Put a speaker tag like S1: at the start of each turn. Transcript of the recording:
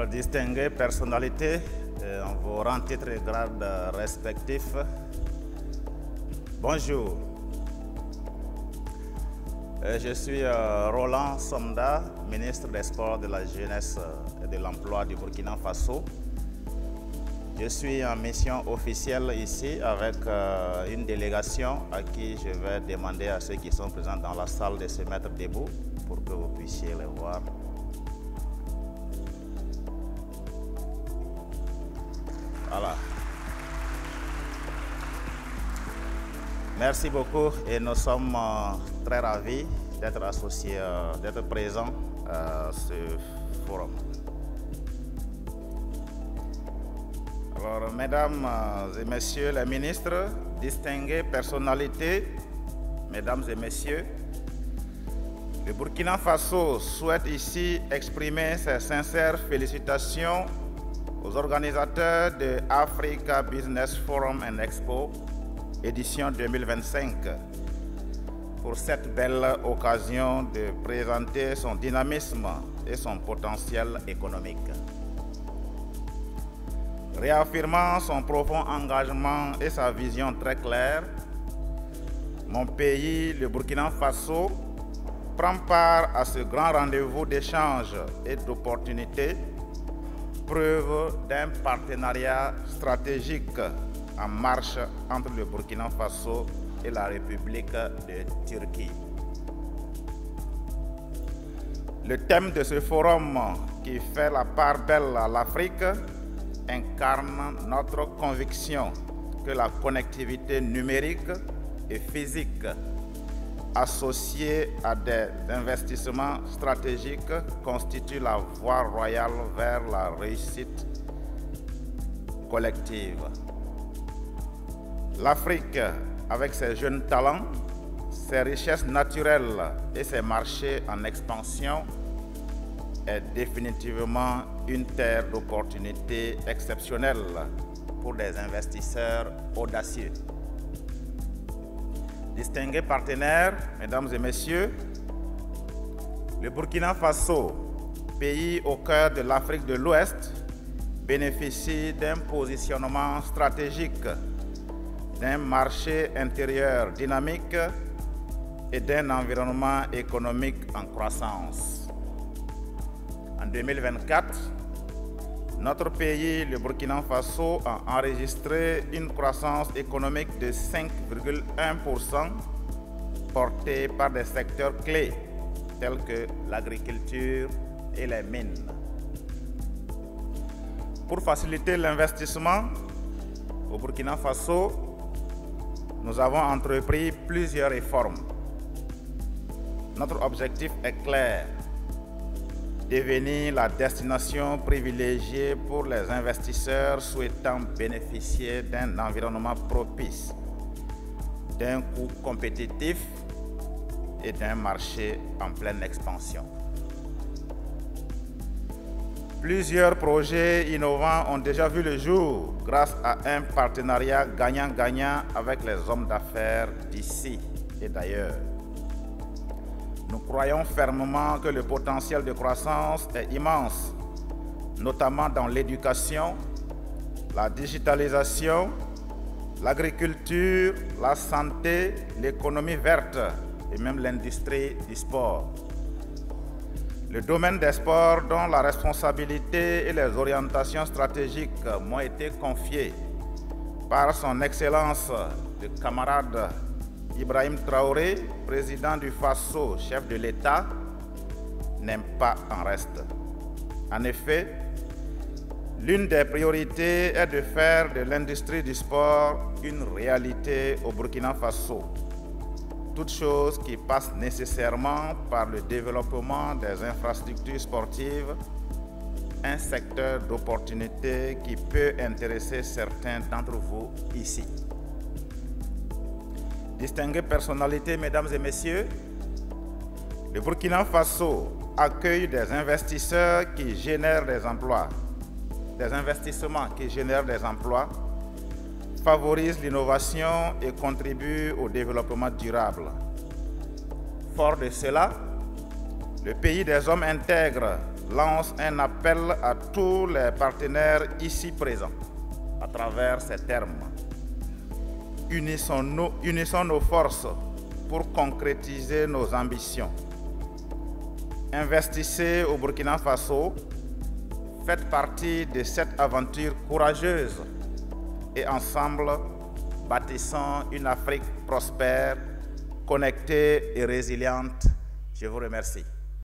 S1: Alors, distinguées personnalités, en vos rangs, titres et grades respectifs, bonjour. Je suis Roland Somda, ministre des Sports, de la Jeunesse et de l'Emploi du Burkina Faso. Je suis en mission officielle ici avec une délégation à qui je vais demander à ceux qui sont présents dans la salle de se mettre debout pour que vous puissiez les voir. Voilà. Merci beaucoup et nous sommes très ravis d'être associés, d'être présents à ce forum. Alors, mesdames et messieurs les ministres, distinguées personnalités, mesdames et messieurs, le Burkina Faso souhaite ici exprimer ses sincères félicitations aux organisateurs de Africa Business Forum and Expo, édition 2025, pour cette belle occasion de présenter son dynamisme et son potentiel économique. Réaffirmant son profond engagement et sa vision très claire, mon pays, le Burkina Faso, prend part à ce grand rendez-vous d'échanges et d'opportunités, preuve d'un partenariat stratégique en marche entre le Burkina Faso et la République de Turquie. Le thème de ce forum, qui fait la part belle à l'Afrique, incarne notre conviction que la connectivité numérique et physique associée à des investissements stratégiques constitue la voie royale vers la réussite collective. L'Afrique, avec ses jeunes talents, ses richesses naturelles et ses marchés en expansion, est définitivement une terre d'opportunités exceptionnelles pour des investisseurs audacieux. Distingués partenaires, mesdames et messieurs, le Burkina Faso, pays au cœur de l'Afrique de l'Ouest, bénéficie d'un positionnement stratégique, d'un marché intérieur dynamique et d'un environnement économique en croissance. En 2024, notre pays, le Burkina Faso, a enregistré une croissance économique de 5,1%, portée par des secteurs clés tels que l'agriculture et les mines. Pour faciliter l'investissement au Burkina Faso, nous avons entrepris plusieurs réformes. Notre objectif est clair: devenir la destination privilégiée pour les investisseurs souhaitant bénéficier d'un environnement propice, d'un coût compétitif et d'un marché en pleine expansion. Plusieurs projets innovants ont déjà vu le jour grâce à un partenariat gagnant-gagnant avec les hommes d'affaires d'ici et d'ailleurs. Nous croyons fermement que le potentiel de croissance est immense, notamment dans l'éducation, la digitalisation, l'agriculture, la santé, l'économie verte et même l'industrie du sport. Le domaine des sports, dont la responsabilité et les orientations stratégiques m'ont été confiées par son Excellence, le camarade Ibrahim Traoré, président du Faso, chef de l'État, n'aime pas en reste. En effet, l'une des priorités est de faire de l'industrie du sport une réalité au Burkina Faso. Toute chose qui passe nécessairement par le développement des infrastructures sportives, un secteur d'opportunité qui peut intéresser certains d'entre vous ici. Distinguées personnalités, mesdames et messieurs, le Burkina Faso accueille des investisseurs qui génèrent des emplois, des investissements qui génèrent des emplois, favorisent l'innovation et contribuent au développement durable. Fort de cela, le pays des hommes intègres lance un appel à tous les partenaires ici présents à travers ces termes. Unissons nos forces pour concrétiser nos ambitions. Investissez au Burkina Faso, faites partie de cette aventure courageuse et ensemble, bâtissons une Afrique prospère, connectée et résiliente. Je vous remercie.